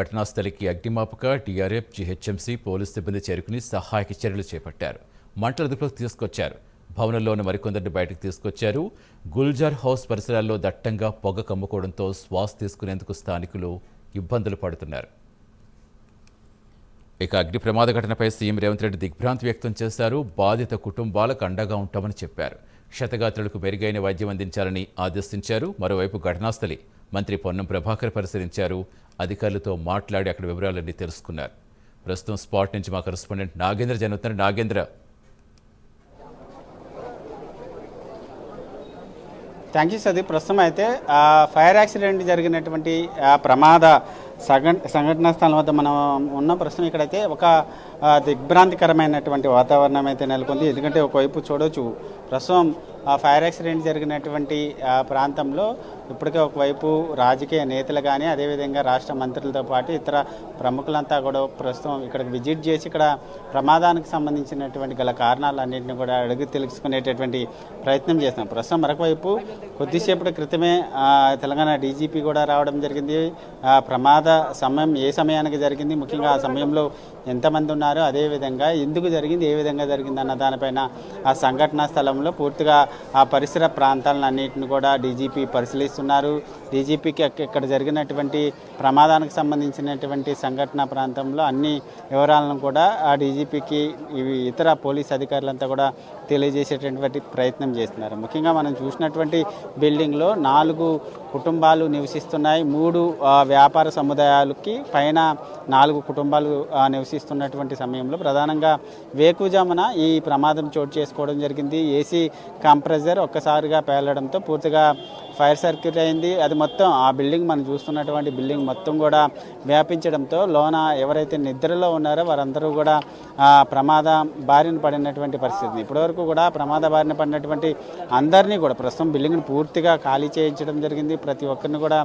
ఘటనాస్థలికి అగ్నిమాపక, TRF, GHMC police సిబ్బంది చేరుకుని సహాయక చర్యలు చేపట్టారు. మంటల అదుపులోకి తీసుకొచ్చారు. భవనంలోని మరికొందరిని బయటకు తీసుకొచ్చారు. గుల్జార్ హౌస్ పరిసరాల్లో దట్టంగా పొగ కమ్ముకోవడంతో శ్వాస తీసుకునేందుకు స్థానికులు ఇబ్బందులు పడుతున్నారు. ఇక అగ్ని ప్రమాద ఘటనపై సీఎం రేవంత్ రెడ్డి దిగ్భ్రాంతి వ్యక్తం చేశారు. బాధిత కుటుంబాలకు అండగా ఉంటామని చెప్పారు. క్షతగాత్రులకు మెరుగైన వైద్యం అందించాలని ఆదేశించారు. మరోవైపు ఘటనాస్థలి మంత్రి పొన్నం ప్రభాకర్ పరిశీలించారు. అధికారులతో మాట్లాడి అక్కడ వివరాలన్నీ తెలుసుకున్నారు. ప్రస్తుతం స్పాట్ నుంచి మా కరెస్పాండెంట్ నాగేంద్ర జరుగుతున్నారు. నాగేంద్ర, థ్యాంక్ యూ సది. ప్రస్తుతం అయితే ఫైర్ యాక్సిడెంట్ జరిగినటువంటి ప్రమాద సంఘటనా స్థలం వద్ద మనం ఉన్న ప్రస్తుతం ఇక్కడైతే ఒక దిగ్భ్రాంతికరమైనటువంటి వాతావరణం అయితే నెలకొంది. ఎందుకంటే ఒకవైపు చూడవచ్చు ప్రస్తుతం ఫైర్ యాక్సిడెంట్ జరిగినటువంటి ప్రాంతంలో ఇప్పటికే ఒకవైపు రాజకీయ నేతలు కానీ అదేవిధంగా రాష్ట్ర మంత్రులతో పాటు ఇతర ప్రముఖులంతా కూడా ప్రస్తుతం ఇక్కడికి విజిట్ చేసి ఇక్కడ ప్రమాదానికి సంబంధించినటువంటి గల కారణాలన్నింటినీ కూడా అడిగి తెలుసుకునేటటువంటి ప్రయత్నం చేస్తున్నాం. ప్రస్తుతం మరొకవైపు కొద్దిసేపటి క్రితమే తెలంగాణ డీజీపీ కూడా రావడం జరిగింది. ప్రమాద సమయం ఏ సమయానికి జరిగింది, ముఖ్యంగా ఆ సమయంలో ఎంతమంది ఉన్నారో, అదేవిధంగా ఎందుకు జరిగింది, ఏ విధంగా జరిగింది అన్న దానిపైన ఆ సంఘటనా స్థలంలో పూర్తిగా ఆ పరిసర ప్రాంతాలన్నింటిని కూడా డీజీపీ పరిశీలిస్తున్నారు. డీజీపీకి ఇక్కడ జరిగినటువంటి ప్రమాదానికి సంబంధించినటువంటి సంఘటన ప్రాంతంలో అన్ని వివరాలను కూడా ఆ డీజీపీకి ఇతర పోలీస్ అధికారులంతా కూడా తెలియజేసేటటువంటి ప్రయత్నం చేస్తున్నారు. ముఖ్యంగా మనం చూసినటువంటి బిల్డింగ్లో 4 కుటుంబాలు నివసిస్తున్నాయి. 3 వ్యాపార సముదాయాలకి పైన 4 కుటుంబాలు నివసిస్తున్నటువంటి సమయంలో ప్రధానంగా వేకుజామున ఈ ప్రమాదం చోటు చేసుకోవడం జరిగింది. ఏసీ కంప్రెసర్ ఒక్కసారిగా పేలడంతో పూర్తిగా ఫైర్ సర్క్యూట్ అయింది. అది మొత్తం ఆ బిల్డింగ్ మనం చూస్తున్నటువంటి బిల్డింగ్ మొత్తం కూడా వ్యాపించడంతో లోన ఎవరైతే నిద్రలో ఉన్నారో వారందరూ కూడా ప్రమాద బారిన పడినటువంటి పరిస్థితి. ఇప్పటివరకు కూడా ప్రమాద బారిన పడినటువంటి అందరినీ కూడా ప్రస్తుతం బిల్డింగ్ను పూర్తిగా ఖాళీ చేయించడం జరిగింది. ప్రతి ఒక్కరిని కూడా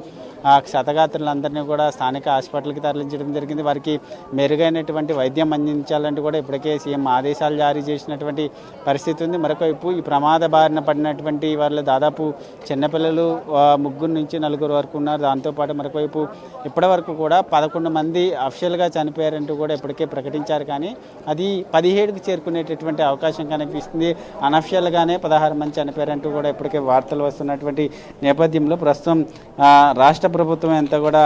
క్షతగాత్రులందరినీ కూడా స్థానిక హాస్పిటల్కి తరలించడం జరిగింది. వారికి మెరుగైనటువంటి వైద్యం అందించాలంటూ కూడా ఇప్పటికే సీఎం ఆదేశాలు జారీ చేసినటువంటి పరిస్థితి ఉంది. మరొకవైపు ఈ ప్రమాద బారిన పడినటువంటి వాళ్ళు దాదాపు చిన్నపిల్లలు 3 నుంచి 4 వరకు ఉన్నారు. దాంతోపాటు మరొకవైపు ఇప్పటి వరకు కూడా 11 మంది అఫిషియల్గా చనిపోయారంటూ కూడా ఇప్పటికే ప్రకటించారు. కానీ అది 17కి చేరుకునేటటువంటి అవకాశం కనిపిస్తుంది. అనఫిషియల్గానే 16 మంది చనిపోయారంటూ కూడా ఇప్పటికే వార్తలు వస్తున్నటువంటి నేపథ్యంలో ప్రస్తుతం రాష్ట్ర ప్రభుత్వం అంతా కూడా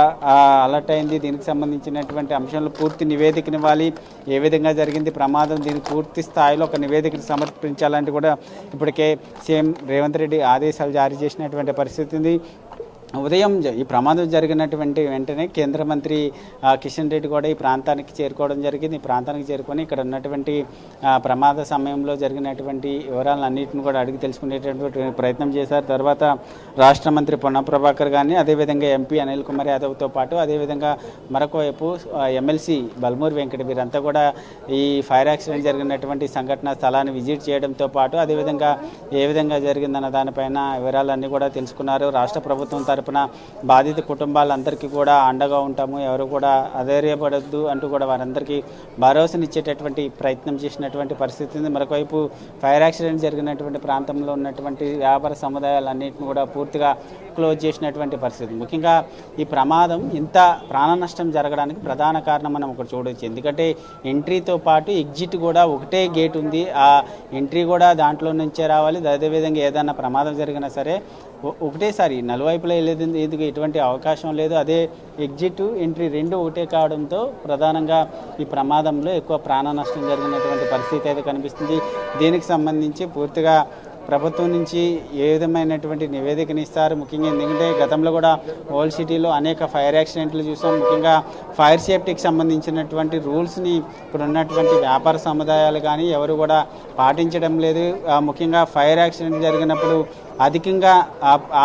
అలర్ట్ అయింది. దీనికి సంబంధించినటువంటి అంశంలో పూర్తి నివేదికనివ్వాలి. ఏ విధంగా జరిగింది ప్రమాదం, దీనికి పూర్తి స్థాయిలో ఒక నివేదికను సమర్పించాలంటూ కూడా ఇప్పటికే సీఎం రేవంత్ రెడ్డి ఆదేశాలు జారీ చేసినటువంటి పరిస్థితి ఉంది. ఉదయం ఈ ప్రమాదం జరిగినటువంటి వెంటనే కేంద్ర మంత్రి కిషన్ రెడ్డి కూడా ఈ ప్రాంతానికి చేరుకోవడం జరిగింది. ఈ ప్రాంతానికి చేరుకొని ఇక్కడ ఉన్నటువంటి ప్రమాద సమయంలో జరిగినటువంటి వివరాలన్నింటిని కూడా అడిగి తెలుసుకునేటటువంటి ప్రయత్నం చేశారు. తర్వాత రాష్ట్ర మంత్రి పొన్నం ప్రభాకర్ గారిని, అదేవిధంగా ఎంపీ అనిల్ కుమార్ యాదవ్తో పాటు అదేవిధంగా మరొకవైపు ఎమ్మెల్సీ బల్మూరి వెంకట వీరంతా కూడా ఈ ఫైర్ యాక్సిడెంట్ జరిగినటువంటి సంఘటన స్థలాన్ని విజిట్ చేయడంతో పాటు అదేవిధంగా ఏ విధంగా జరిగిందన్న దానిపైన వివరాలన్నీ కూడా తెలుసుకున్నారు. రాష్ట్ర ప్రభుత్వం తరపున బాధిత కుటుంబాలందరికీ కూడా అండగా ఉంటాము, ఎవరు కూడా అధైర్యపడద్దు అంటూ కూడా వారందరికీ భరోసానిచ్చేటటువంటి ప్రయత్నం చేసినటువంటి పరిస్థితి ఉంది. మరొకవైపు ఫైర్ యాక్సిడెంట్ జరిగినటువంటి ప్రాంతంలో ఉన్నటువంటి వ్యాపార సముదాయాలన్నింటినీ కూడా పూర్తిగా క్లోజ్ చేసినటువంటి పరిస్థితి. ముఖ్యంగా ఈ ప్రమాదం ఇంత ప్రాణ నష్టం జరగడానికి ప్రధాన కారణం మనం ఒకటి చూడవచ్చు. ఎందుకంటే ఎంట్రీతో పాటు ఎగ్జిట్ కూడా ఒకటే గేట్ ఉంది. ఆ ఎంట్రీ కూడా దాంట్లో నుంచే రావాలి. అదేవిధంగా ఏదైనా ప్రమాదం జరిగినా సరే ఒకటేసారి నలువైపులా వెళ్ళేందుకు ఎటువంటి అవకాశం లేదు. అదే ఎగ్జిట్ ఎంట్రీ 2 ఒకటే కావడంతో ప్రధానంగా ఈ ప్రమాదంలో ఎక్కువ ప్రాణ నష్టం జరిగినటువంటి పరిస్థితి అయితే కనిపిస్తుంది. దీనికి సంబంధించి పూర్తిగా ప్రభుత్వం నుంచి ఏ విధమైనటువంటి నివేదికను ఇస్తారు. ముఖ్యంగా ఎందుకంటే గతంలో కూడా ఓల్డ్ సిటీలో అనేక ఫైర్ యాక్సిడెంట్లు చూసాం. ముఖ్యంగా ఫైర్ సేఫ్టీకి సంబంధించినటువంటి రూల్స్ని ఇక్కడ ఉన్నటువంటి వ్యాపార సముదాయాలు కానీ ఎవరు కూడా పాటించడం లేదు. ముఖ్యంగా ఫైర్ యాక్సిడెంట్ జరిగినప్పుడు అధికంగా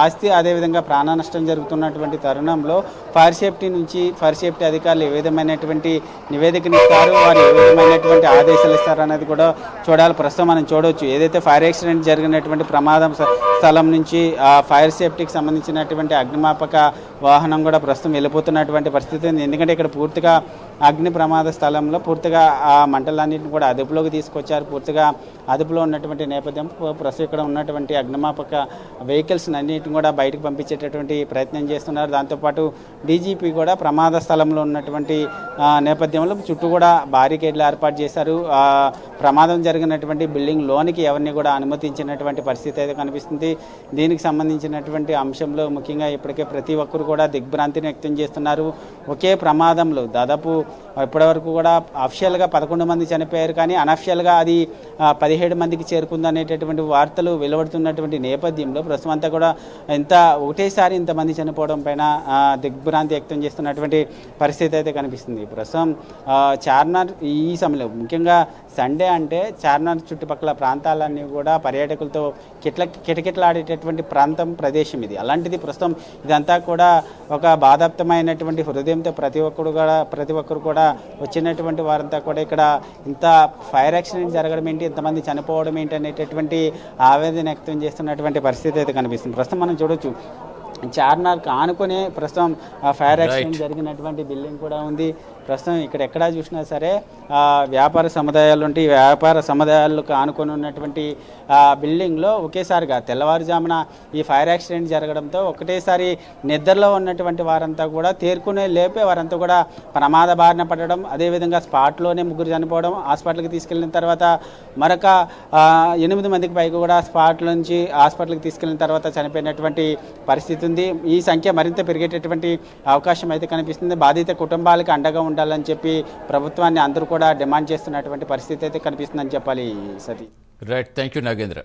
ఆస్తి అదేవిధంగా ప్రాణ నష్టం జరుగుతున్నటువంటి తరుణంలో ఫైర్ సేఫ్టీ అధికారులు ఏ విధమైనటువంటి నివేదికను ఇస్తారు, వారు ఏ విధమైనటువంటి ఆదేశాలు ఇస్తారు అనేది కూడా చూడాలి. ప్రస్తుతం మనం చూడవచ్చు ఏదైతే ఫైర్ యాక్సిడెంట్ జరిగినటువంటి ప్రమాదం స్థలం నుంచి ఫైర్ సేఫ్టీకి సంబంధించినటువంటి అగ్నిమాపక వాహనం కూడా ప్రస్తుతం వెళ్ళిపోతున్నటువంటి పరిస్థితి ఉంది. ఎందుకంటే ఇక్కడ పూర్తిగా అగ్ని ప్రమాద స్థలంలో పూర్తిగా ఆ మంటలన్నింటిని కూడా అదుపులోకి తీసుకొచ్చారు. పూర్తిగా అదుపులో ఉన్నటువంటి నేపథ్యం ప్రస్తుతం ఇక్కడ ఉన్నటువంటి అగ్నిమాపక వెహికల్స్ అన్నిటిని కూడా బయటకు పంపించేటటువంటి ప్రయత్నం చేస్తున్నారు. దాంతోపాటు డీజీపీ కూడా ప్రమాద స్థలంలో ఉన్నటువంటి నేపథ్యంలో చుట్టూ కూడా బారికేడ్లు ఏర్పాటు చేశారు. ప్రమాదం జరిగినటువంటి బిల్డింగ్ లోనికి ఎవరిని కూడా అనుమతించినటువంటి పరిస్థితి అయితే కనిపిస్తుంది. దీనికి సంబంధించినటువంటి అంశంలో ముఖ్యంగా ఇప్పటికే ప్రతి ఒక్కరు కూడా దిగ్భ్రాంతిని వ్యక్తం చేస్తున్నారు. ఒకే ప్రమాదంలో దాదాపు ఇప్పటివరకు కూడా అఫిషియల్గా 11 మంది చనిపోయారు, కానీ అనఫిషియల్గా అది 17 మందికి చేరుకుందనేటటువంటి వార్తలు వెలువడుతున్నటువంటి నేపథ్యంలో ప్రస్తుతం అంతా కూడా ఒకటేసారి ఇంతమంది చనిపోవడం పైన దిగ్భ్రాంతి వ్యక్తం చేస్తున్నటువంటి పరిస్థితి అయితే కనిపిస్తుంది. ప్రస్తుతం చార్మినార్ ఈ సమయంలో ముఖ్యంగా సండే అంటే చార్మినార్ చుట్టుపక్కల ప్రాంతాలన్నీ కూడా పర్యాటకులతో కిటకిటలాడేటటువంటి ప్రదేశం ఇది. అలాంటిది ప్రస్తుతం ఇదంతా కూడా ఒక బాధాప్తమైనటువంటి హృదయంతో ప్రతి ఒక్కరు కూడా వచ్చినటువంటి వారంతా కూడా ఇక్కడ ఇంత ఫైర్ యాక్సిడెంట్ జరగడం ఏంటి, ఇంతమంది చనిపోవడం ఏంటి అనేటటువంటి ఆవేదన వ్యక్తం చేస్తున్నటువంటి పరిస్థితి అయితే కనిపిస్తుంది. ప్రస్తుతం మనం చూడొచ్చు చార్మినార్కి ఆనుకునే ప్రస్తుతం ఫైర్ యాక్సిడెంట్ జరిగినటువంటి బిల్డింగ్ కూడా ఉంది. ప్రస్తుతం ఇక్కడ ఎక్కడా చూసినా సరే వ్యాపార సముదాయాలు ఉంటాయి. వ్యాపార సముదాయాలకు ఆనుకొని ఉన్నటువంటి బిల్డింగ్లో ఒకేసారిగా తెల్లవారుజామున ఈ ఫైర్ యాక్సిడెంట్ జరగడంతో ఒకటేసారి నిద్రలో ఉన్నటువంటి వారంతా కూడా తేరుకునే లేపే వారంతా కూడా ప్రమాద బారిన పడడం, అదేవిధంగా స్పాట్లోనే 3 చనిపోవడం, హాస్పిటల్కి తీసుకెళ్ళిన తర్వాత మరొక 8 మందికి పైకి కూడా స్పాట్ నుంచి హాస్పిటల్కి తీసుకెళ్ళిన తర్వాత చనిపోయినటువంటి పరిస్థితి ఉంది. ఈ సంఖ్య మరింత పెరిగేటటువంటి అవకాశం అయితే కనిపిస్తుంది. బాధిత కుటుంబాలకు అండగా ఉండాలని చెప్పి ప్రభుత్వాన్ని అందరూ కూడా డిమాండ్ చేస్తున్నటువంటి పరిస్థితి అయితే కనిపిస్తుందని చెప్పాలి. సతీ రైట్, థ్యాంక్ యూ నాగేంద్ర.